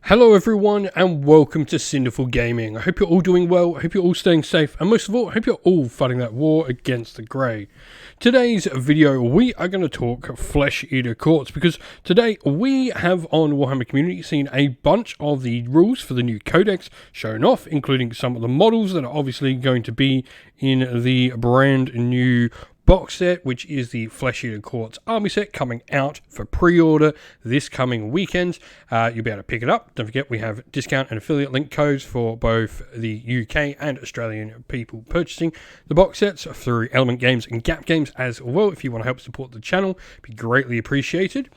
Hello everyone and welcome to Cinderful Gaming. I hope you're all doing well, I hope you're all staying safe, and most of all, I hope you're all fighting that war against the Grey. Today's video, we are going to talk Flesh Eater Courts, because today we have on Warhammer Community seen a bunch of the rules for the new codex shown off, including some of the models that are obviously going to be in the brand new box set, which is the Flesh Eater Courts army set coming out for pre-order this coming weekend. You'll be able to pick it up. Don't forget we have discount and affiliate link codes for both the UK and Australian people purchasing the box sets through Element Games and Gap Games as well. If you want to help support the channel, it'd be greatly appreciated.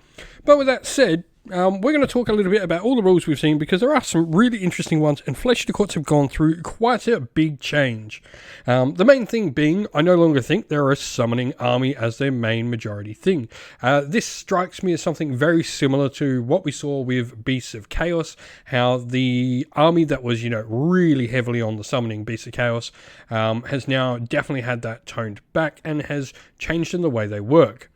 But with that said, we're going to talk a little bit about all the rules we've seen, because there are some really interesting ones, and Flesh Eater Courts have gone through quite a big change. The main thing being, I no longer think they're a summoning army as their main majority thing. This strikes me as something very similar to what we saw with Beasts of Chaos, how the army that was, really heavily on the summoning Beasts of Chaos has now definitely had that toned back and has changed in the way they work.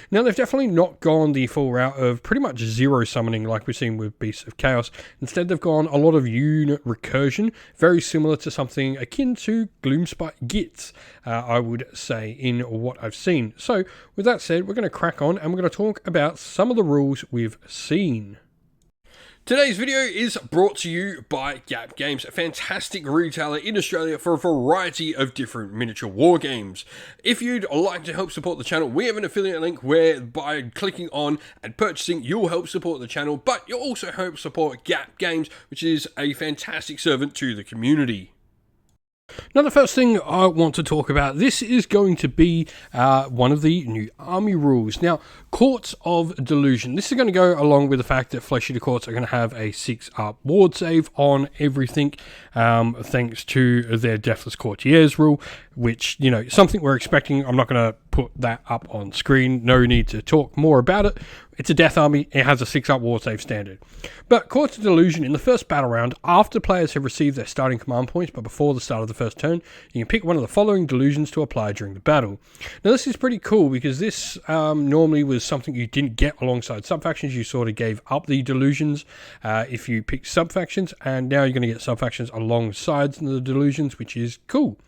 Now, they've definitely not gone the full route of pretty much zero summoning like we've seen with Beasts of Chaos. Instead, they've gone a lot of unit recursion, very similar to something akin to Gloomspite Gits, I would say, in what I've seen. So, with that said, we're going to crack on and we're going to talk about some of the rules we've seen. Today's video is brought to you by Gap Games, a fantastic retailer in Australia for a variety of different miniature war games. If you'd like to help support the channel, we have an affiliate link where by clicking on and purchasing, you'll help support the channel, but you'll also help support Gap Games, which is a fantastic servant to the community. Now, the first thing I want to talk about, this is going to be one of the new army rules. Now, Courts of Delusion. This is going to go along with the fact that Flesh Eater Courts are going to have a 6-up ward save on everything, thanks to their Deathless Courtiers rule, which, something we're expecting. I'm not going to put that up on screen. No need to talk more about it. It's a death army. It has a 6-up ward save standard. But Courts of Delusion, in the first battle round, after players have received their starting command points, but before the start of the first turn, you can pick one of the following delusions to apply during the battle. Now, this is pretty cool, because this normally was something you didn't get alongside sub-factions. You sort of gave up the delusions if you picked sub-factions, and now you're going to get sub-factions alongside the delusions, which is cool.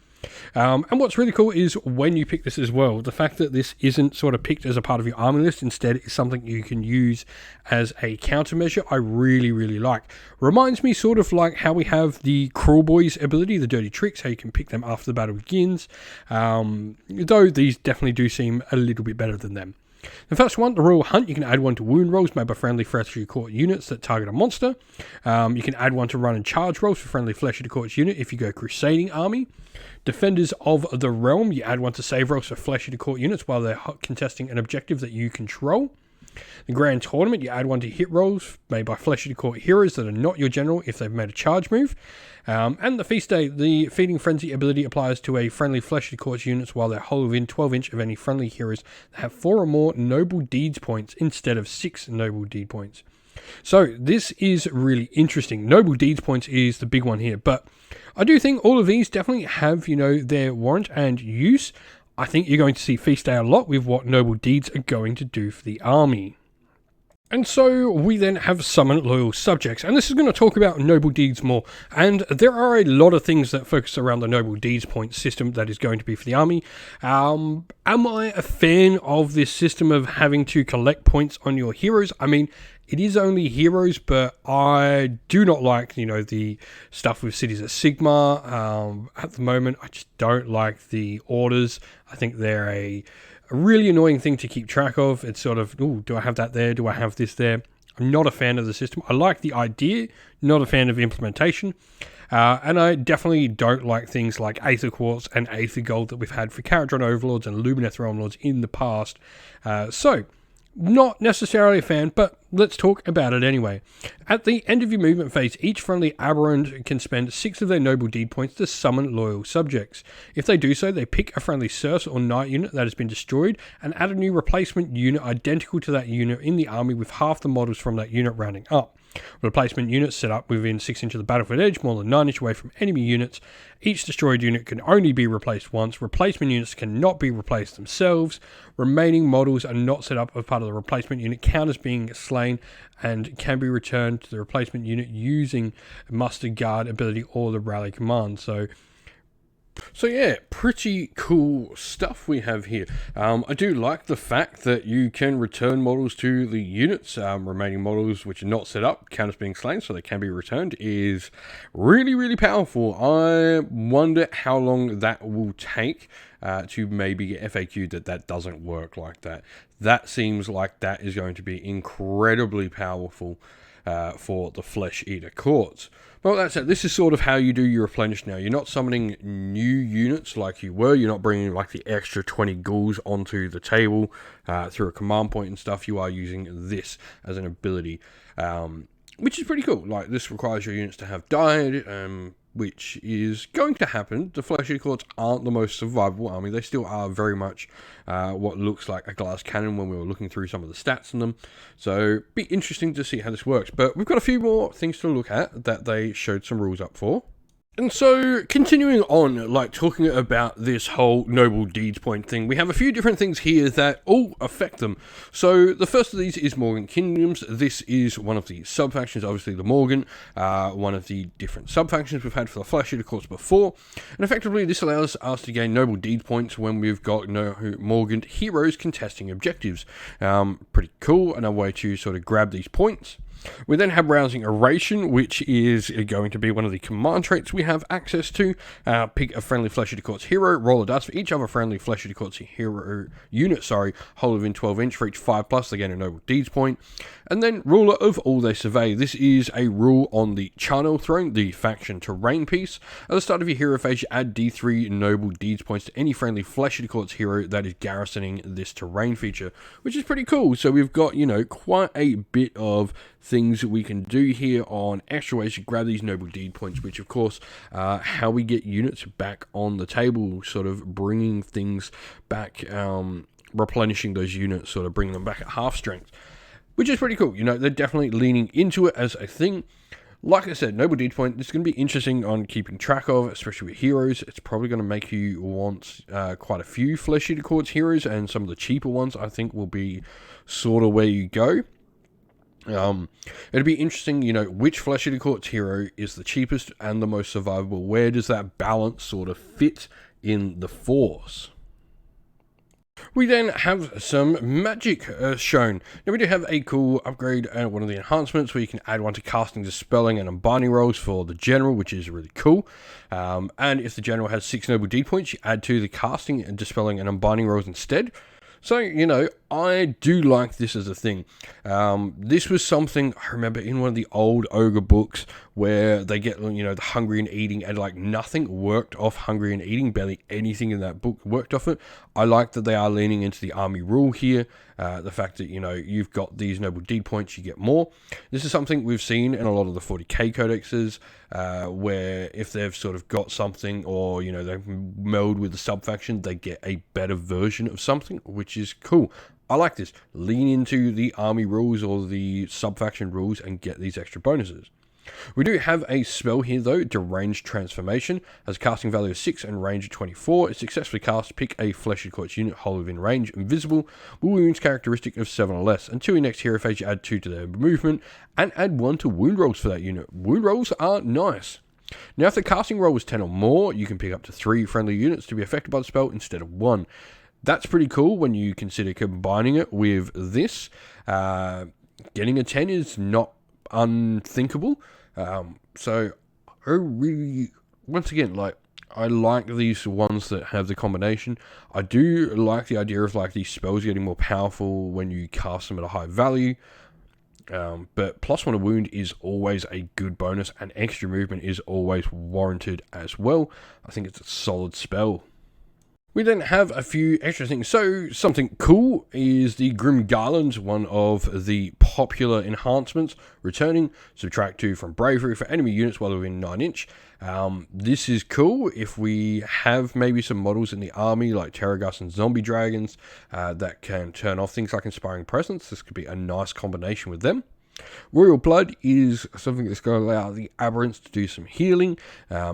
And what's really cool is when you pick this as well, the fact that this isn't sort of picked as a part of your army list, instead is something you can use as a countermeasure, I really, really like. Reminds me sort of like how we have the Cruel Boys ability, the Dirty Tricks, how you can pick them after the battle begins, though these definitely do seem a little bit better than them. The first one, the Royal Hunt, you can add one to wound rolls made by friendly Flesh Eater Court units that target a monster. You can add one to run and charge rolls for friendly Flesh Eater Court unit if you go Crusading Army. Defenders of the Realm, you add one to save rolls for Flesh Eater Court units while they're contesting an objective that you control. The Grand Tournament, you add one to hit rolls made by Flesh Eater Court heroes that are not your general if they've made a charge move. And the Feast Day, the Feeding Frenzy ability applies to a friendly Flesh Eater Court units while they're whole within 12 inch of any friendly heroes that have 4 or more Noble Deeds points instead of 6 Noble Deed points. So this is really interesting. Noble Deeds points is the big one here, but I do think all of these definitely have, their warrant and use. I think you're going to see Feast Day a lot with what Noble Deeds are going to do for the army. And so we then have Summon Loyal Subjects, and this is going to talk about Noble Deeds more, and there are a lot of things that focus around the Noble Deeds point system that is going to be for the army. Am I a fan of this system of having to collect points on your heroes? I mean, it is only heroes, but I do not like, the stuff with Cities of Sigmar at the moment. I just don't like the orders. I think they're a really annoying thing to keep track of. It's sort of, ooh, do I have that there? Do I have this there? I'm not a fan of the system. I like the idea, not a fan of implementation. And I definitely don't like things like Aether Quartz and Aether Gold that we've had for Kharadron Overlords and Lumineth Realm Lords in the past. So, not necessarily a fan, but let's talk about it anyway. At the end of your movement phase, each friendly Aberrant can spend 6 of their Noble Deed points to summon loyal subjects. If they do so, they pick a friendly Serfs or Knight unit that has been destroyed and add a new replacement unit identical to that unit in the army with half the models from that unit rounding up. Replacement units set up within 6 inches of the battlefield edge, more than 9 inches away from enemy units. Each destroyed unit can only be replaced once. Replacement units cannot be replaced themselves. Remaining models are not set up as part of the replacement unit count as being slain slain and can be returned to the replacement unit using Muster Guard ability or the Rally command. So yeah, pretty cool stuff we have here. I do like the fact that you can return models to the units. Remaining models which are not set up, counters being slain, so they can be returned, is really, really powerful. I wonder how long that will take to maybe get FAQ'd that doesn't work like that. That seems like that is going to be incredibly powerful for the Flesh Eater Courts. Well, that's it. This is sort of how you do your replenish now. You're not summoning new units like you were. You're not bringing like the extra 20 ghouls onto the table through a command point and stuff. You are using this as an ability, which is pretty cool. Like, this requires your units to have died, which is going to happen. The Flesh Eater Courts aren't the most survivable army. They still are very much what looks like a glass cannon when we were looking through some of the stats in them. So, be interesting to see how this works. But we've got a few more things to look at that they showed some rules up for. And so, continuing on, like talking about this whole noble deeds point thing, we have a few different things here that all affect them. So, the first of these is Morgan Kingdoms. This is one of the sub-factions, obviously the Morgan, one of the different sub-factions we've had for the Flesh Eater Courts before. And effectively, this allows us to gain noble deeds points when we've got Morgan heroes contesting objectives. Pretty cool, and a way to sort of grab these points. We then have Rousing Oration, which is going to be one of the command traits we have access to. Pick a friendly Flesh Eater Courts hero, roll a dice for each other friendly Flesh Eater Courts hero unit, hold within 12 inch for each 5+, they gain a noble deeds point. And then Ruler of All They Survey. This is a rule on the Charnel Throne, the faction terrain piece. At the start of your hero phase, you add D3 noble deeds points to any friendly Flesh Eater Courts hero that is garrisoning this terrain feature, which is pretty cool. So we've got, quite a bit of things we can do here on extra ways to grab these noble deed points, which of course how we get units back on the table, sort of bringing things back, replenishing those units, sort of bringing them back at half strength, which is pretty cool. They're definitely leaning into it as a thing. Like I said, noble deed point, this is going to be interesting on keeping track of, especially with heroes. It's probably going to make you want quite a few Flesh Eater Courts heroes, and some of the cheaper ones I think will be sort of where you go. It'd be interesting, which Flesh Eater Courts hero is the cheapest and the most survivable. Where does that balance sort of fit in the force? We then have some magic shown. Now we do have a cool upgrade and one of the enhancements where you can add one to casting, dispelling, and unbinding rolls for the general, which is really cool. And if the general has 6 noble deed points, you add 2 the casting, and dispelling, and unbinding rolls instead. So, I do like this as a thing. This was something I remember in one of the old ogre books where they get, the hungry and eating, and like nothing worked off hungry and eating. Barely anything in that book worked off it. I like that they are leaning into the army rule here. The fact that, you've got these noble deed points, you get more. This is something we've seen in a lot of the 40k codexes, where if they've sort of got something, or, they meld with the sub-faction, they get a better version of something, which is cool. I like this. Lean into the army rules or the sub-faction rules and get these extra bonuses. We do have a spell here though, Deranged Transformation. Has a casting value of 6 and range of 24. It successfully cast, pick a Flesh Eater Courts unit whole within range, invisible, with wounds characteristic of 7 or less. Until your next hero phase, you add 2 to their movement, and add 1 to wound rolls for that unit. Wound rolls are nice. Now if the casting roll was 10 or more, you can pick up to 3 friendly units to be affected by the spell instead of 1. That's pretty cool when you consider combining it with this. Getting a 10 is not unthinkable. So I really, once again, I like these ones that have the combination. I do like the idea of these spells getting more powerful when you cast them at a high value. But +1 to wound is always a good bonus, and extra movement is always warranted as well. I think it's a solid spell. We then have a few extra things. So something cool is the Grim Garland, one of the popular enhancements. Returning, subtract 2 from bravery for enemy units while within 9 inch. This is cool if we have maybe some models in the army like Terragus and Zombie Dragons that can turn off things like Inspiring Presence. This could be a nice combination with them. Royal Blood is something that's going to allow the Aberrants to do some healing,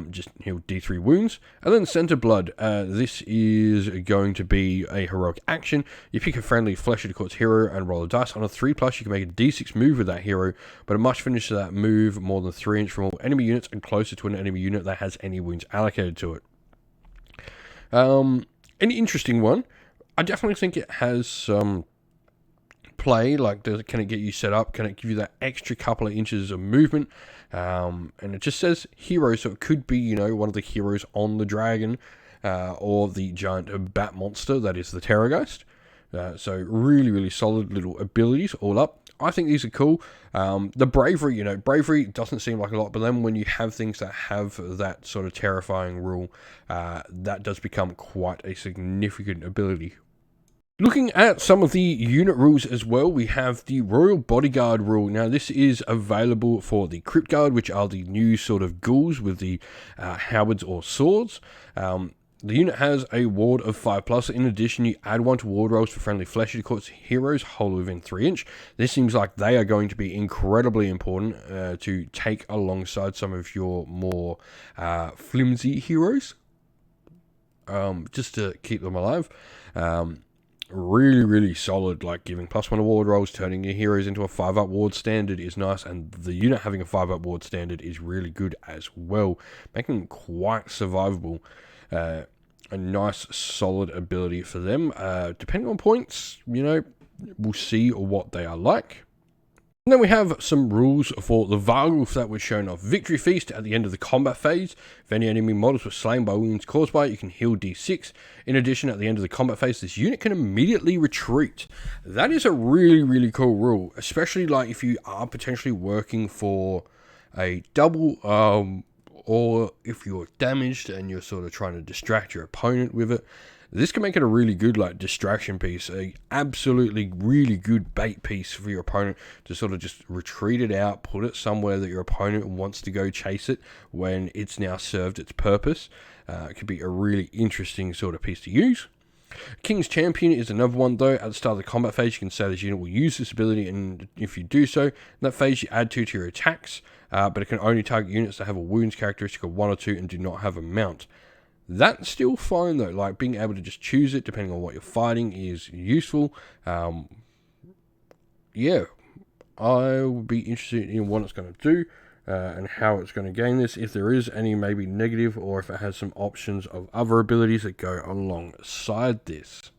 just heal D3 wounds. And then Center Blood, this is going to be a heroic action. You pick a friendly Flesh of the Court's hero and roll a dice. On a 3+, you can make a D6 move with that hero, but it must finish that move more than 3 inches from all enemy units and closer to an enemy unit that has any wounds allocated to it. An interesting one. I definitely think it has some play, like can it get you set up, can it give you that extra couple of inches of movement, and it just says hero, so it could be, you know, one of the heroes on the dragon, or the giant bat monster that is the Terrorgeist. So really solid little abilities all up. I think these are cool. The bravery, you know, bravery doesn't seem like a lot, but then when you have things that have that sort of terrifying rule, that does become quite a significant ability. Looking at some of the unit rules as well, we have the Royal Bodyguard rule. Now, this is available for the Crypt Guard, which are the new sort of ghouls with the halberds or swords. The unit has a ward of 5+. In addition, you add 1 to ward rolls for friendly Flesh of the Court's heroes wholly within 3 inch. This seems like they are going to be incredibly important to take alongside some of your more flimsy heroes, just to keep them alive. Really solid, like giving +1 to ward rolls, turning your heroes into a 5+ ward standard is nice, and the unit having a 5+ ward standard is really good as well, making them quite survivable. A nice solid ability for them. Depending on points, you know, we'll see what they are like. And then we have some rules for the Vargulf that was shown off. Victory Feast at the end of the combat phase. If any enemy models were slain by wounds caused by it, you can heal D6. In addition, at the end of the combat phase, this unit can immediately retreat. That is a really cool rule, especially like if you are potentially working for a double, or if you're damaged and you're sort of trying to distract your opponent with it. This can make it a really good like distraction piece, a absolutely really good bait piece for your opponent to sort of just retreat it out, put it somewhere that your opponent wants to go chase it when it's now served its purpose. It could be a really interesting sort of piece to use. King's Champion is another one though. At the start of the combat phase, you can say this unit will use this ability, and if you do so, in that phase you add 2 to your attacks, but it can only target units that have a wounds characteristic of 1 or 2 and do not have a mount. That's still fine though, like being able to just choose it depending on what you're fighting is useful. Yeah, I would be interested in what it's going to do and how it's going to gain this, if there is any maybe negative, or if it has some options of other abilities that go alongside this.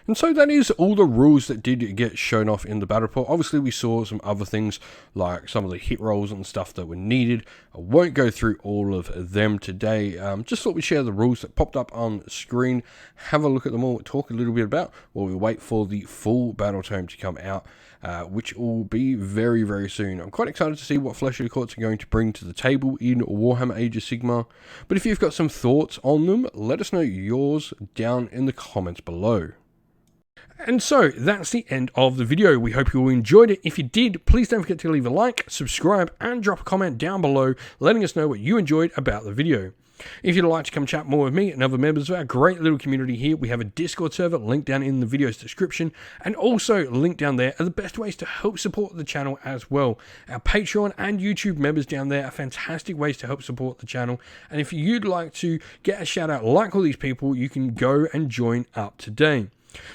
And so that is all the rules that did get shown off in the battle report. Obviously, we saw some other things like some of the hit rolls and stuff that were needed. I won't go through all of them today. Just thought we'd share the rules that popped up on screen. Have a look at them all, talk a little bit about while we wait for the full battle tome to come out, which will be very soon. I'm quite excited to see what Flesh of the Courts are going to bring to the table in Warhammer Age of Sigmar. But if you've got some thoughts on them, let us know yours down in the comments below. And so that's the end of the video. We hope you all enjoyed it. If you did, please don't forget to leave a like, subscribe, and drop a comment down below letting us know what you enjoyed about the video. If you'd like to come chat more with me and other members of our great little community here, we have a Discord server linked down in the video's description, and also linked down there are the best ways to help support the channel as well. Our Patreon and YouTube members down there are fantastic ways to help support the channel, and if you'd like to get a shout out like all these people, you can go and join up today.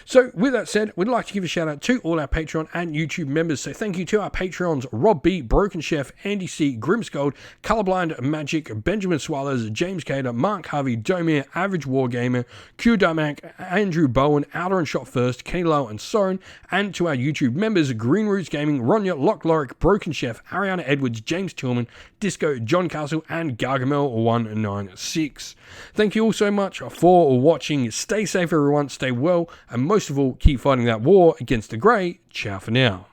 So with that said, we'd like to give a shout out to all our Patreon and YouTube members. So thank you to our Patreons: Rob B, Broken Chef, Andy C, Grimscold, Colorblind Magic, Benjamin Swallows, James Cater, Mark Harvey, Domir, Average Wargamer, Q Damak, Andrew Bowen, Outer and Shot First, Kenny Lowe and Soren, and to our YouTube members: Green Roots Gaming, Ronya, Lock Lorick, Broken Chef, Ariana Edwards, James Tillman, Disco, John Castle, and Gargamel196. Thank you all so much for watching. Stay safe everyone, stay well, and most of all, keep fighting that war against the grey. Ciao for now.